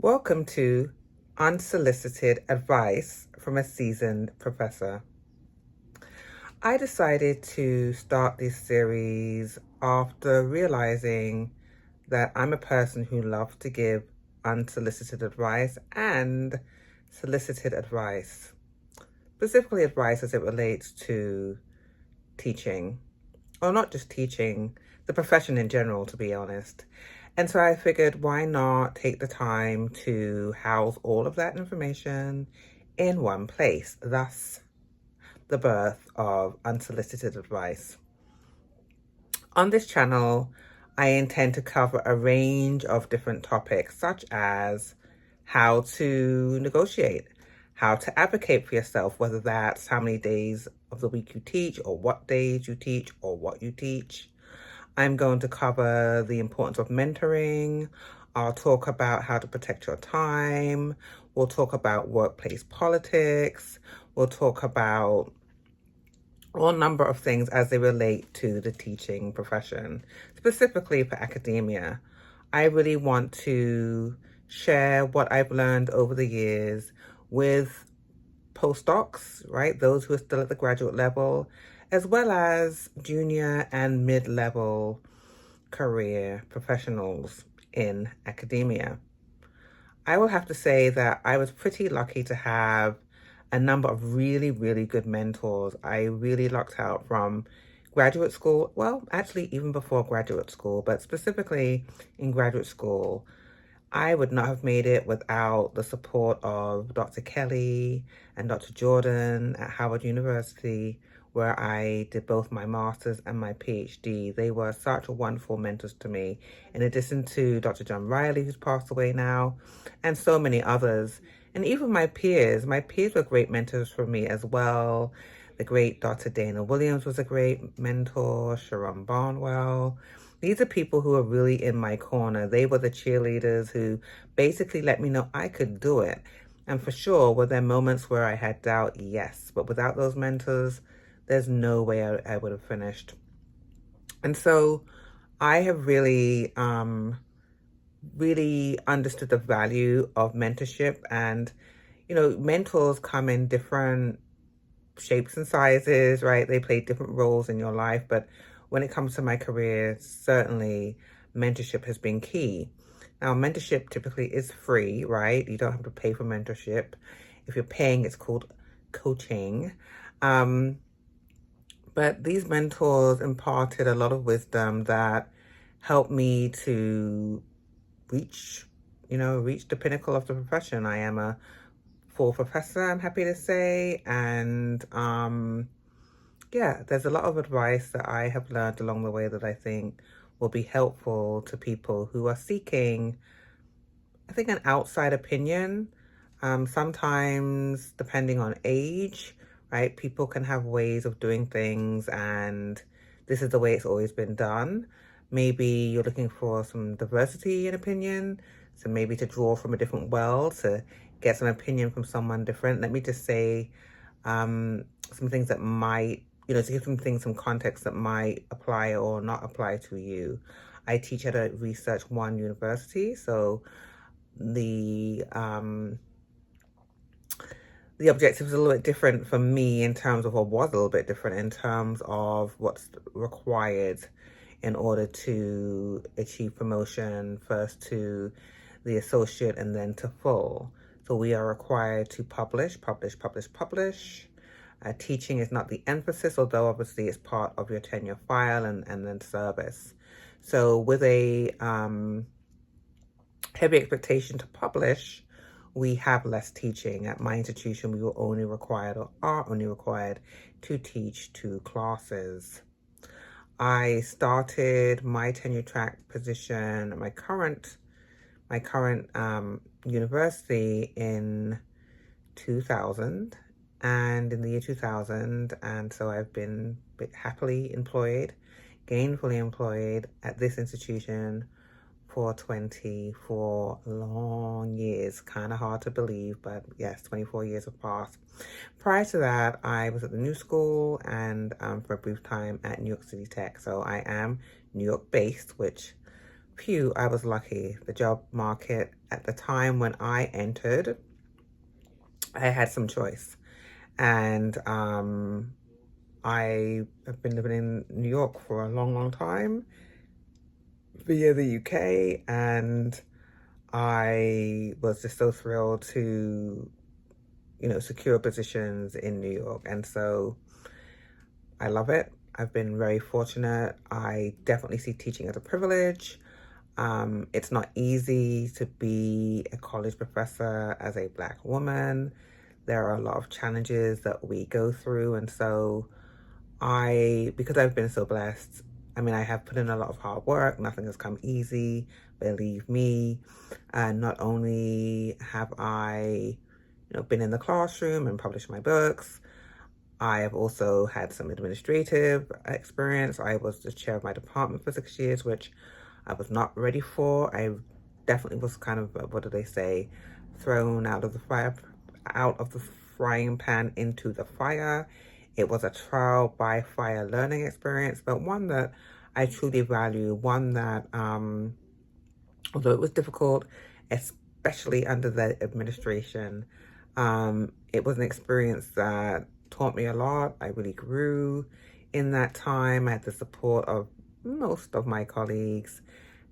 Welcome to Unsolicited Advice from a Seasoned Professor. I decided to start this series after realizing that I'm a person who loves to give unsolicited advice and solicited advice, specifically advice as it relates to teaching, or not just teaching, the profession in general, to be honest. And so I figured, why not take the time to house all of that information in one place, thus the birth of Unsolicited Advice. On this channel, I intend to cover a range of different topics, such as how to negotiate, how to advocate for yourself, whether that's how many days of the week you teach, or what days you teach, or what you teach. I'm going to cover the importance of mentoring. I'll talk about how to protect your time. We'll talk about workplace politics. We'll talk about all number of things as they relate to the teaching profession, specifically for academia. I really want to share what I've learned over the years with postdocs, right? Those who are still at the graduate level, as well as junior and mid-level career professionals in academia. I will have to say that I was pretty lucky to have a number of really, really good mentors. I really lucked out from graduate school, well, actually even before graduate school, but specifically in graduate school. I would not have made it without the support of Dr. Kelly and Dr. Jordan at Howard University, where I did both my master's and my PhD. They were such wonderful mentors to me, in addition to Dr. John Riley, who's passed away now, and so many others. And even my peers were great mentors for me as well. The great Dr. Dana Williams was a great mentor, Sharon Barnwell. These are people who are really in my corner. They were the cheerleaders who basically let me know I could do it. And for sure, were there moments where I had doubt? Yes. But without those mentors, there's no way I would have finished. And so I have really understood the value of mentorship. And, mentors come in different shapes and sizes, right? They play different roles in your life. But when it comes to my career, certainly mentorship has been key. Now, mentorship typically is free, right? You don't have to pay for mentorship. If you're paying, it's called coaching. But these mentors imparted a lot of wisdom that helped me to reach the pinnacle of the profession. I am a full professor, I'm happy to say. And there's a lot of advice that I have learned along the way that I think will be helpful to people who are seeking, I think, an outside opinion. Sometimes, depending on age, right, people can have ways of doing things, and this is the way it's always been done. Maybe you're looking for some diversity in opinion, so maybe to draw from a different well, to get some opinion from someone different. Let me just say some things that might, to give some things, some context that might apply or not apply to you. I teach at a Research One university, so the objective is a little bit different for me in terms of, or was a little bit different in terms of what's required in order to achieve promotion, first to the associate and then to full. So we are required to publish. Teaching is not the emphasis, although obviously it's part of your tenure file and then service. So with a heavy expectation to publish, we have less teaching. At my institution, we were only required, or are only required, to teach 2 classes. I started my tenure track position at my current university in 2000, and in the year 2000, and so I've been happily employed, gainfully employed at this institution for 24 long years. Kind of hard to believe, but yes, 24 years have passed. Prior to that, I was at the New School and for a brief time at New York City Tech. So I am New York based, which Phew, I was lucky. The job market at the time when I entered, I had some choice. And I have been living in New York for a long, long time via the UK, and I was just so thrilled to, secure positions in New York. And so I love it. I've been very fortunate. I definitely see teaching as a privilege. It's not easy to be a college professor as a Black woman. There are a lot of challenges that we go through. And so because I've been so blessed, I mean, I have put in a lot of hard work. Nothing has come easy, believe me. Not only have I, been in the classroom and published my books, I have also had some administrative experience. I was the chair of my department for 6 years, which I was not ready for. I definitely was kind of, what do they say, thrown out of the frying pan into the fire. It was a trial by fire learning experience, but one that I truly value, one that, although it was difficult, especially under the administration, it was an experience that taught me a lot. I really grew in that time. I had the support of most of my colleagues,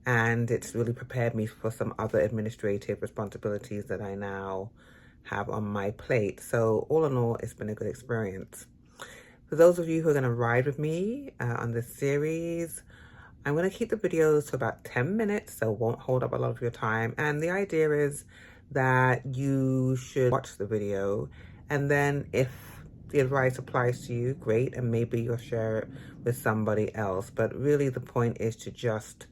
and it's really prepared me for some other administrative responsibilities that I now have on my plate. So all in all, it's been a good experience. For those of you who are going to ride with me on this series, I'm going to keep the videos to about 10 minutes, so it won't hold up a lot of your time. And the idea is that you should watch the video, and then if the advice applies to you, great, and maybe you'll share it with somebody else. But really the point is to just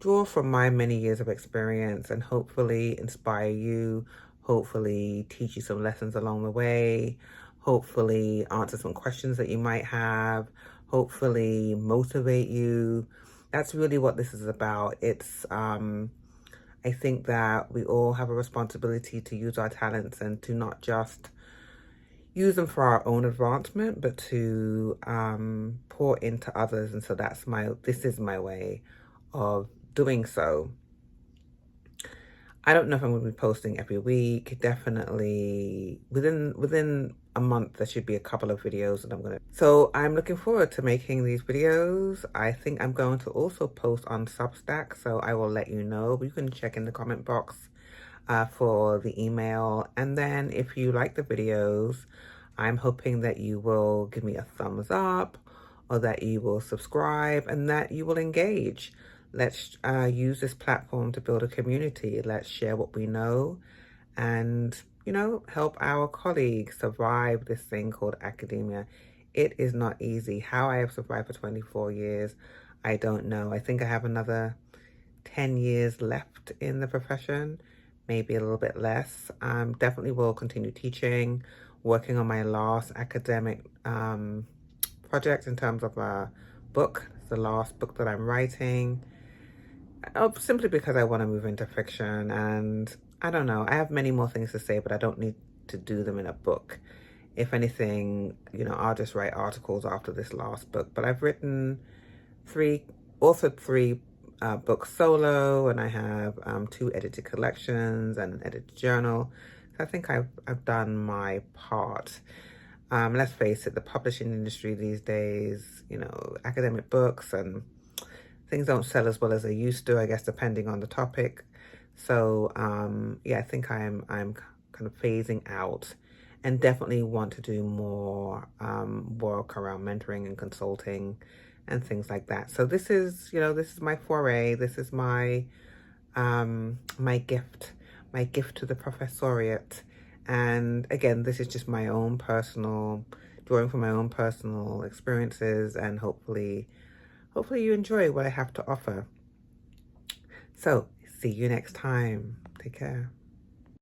draw from my many years of experience and hopefully inspire you, hopefully teach you some lessons along the way, hopefully answer some questions that you might have, hopefully motivate you. That's really what this is about. I think that we all have a responsibility to use our talents and to not just use them for our own advancement, but to pour into others. And so this is my way of doing so. I don't know if I'm going to be posting every week. Definitely within a month there should be a couple of videos that I'm going to. So I'm looking forward to making these videos. I think I'm going to also post on Substack, so I will let you know. You can check in the comment box for the email. And then if you like the videos, I'm hoping that you will give me a thumbs up, or that you will subscribe, and that you will engage. Let's use this platform to build a community. Let's share what we know and, help our colleagues survive this thing called academia. It is not easy. How I have survived for 24 years, I don't know. I think I have another 10 years left in the profession, maybe a little bit less. Definitely will continue teaching, working on my last academic project in terms of a book. It's the last book that I'm writing. Simply because I want to move into fiction, and I don't know, I have many more things to say, but I don't need to do them in a book. If anything, I'll just write articles after this last book. But I've written authored three books solo, and I have 2 edited collections and an edited journal. So I think I've done my part. Let's face it, the publishing industry these days, academic books and things don't sell as well as they used to, I guess, depending on the topic. So yeah, I think I'm kind of phasing out, and definitely want to do more work around mentoring and consulting and things like that. So this is my foray. This is my my gift to the professoriate. And again, this is just my own personal, drawing from my own personal experiences, and hopefully you enjoy what I have to offer. So see you next time. Take care.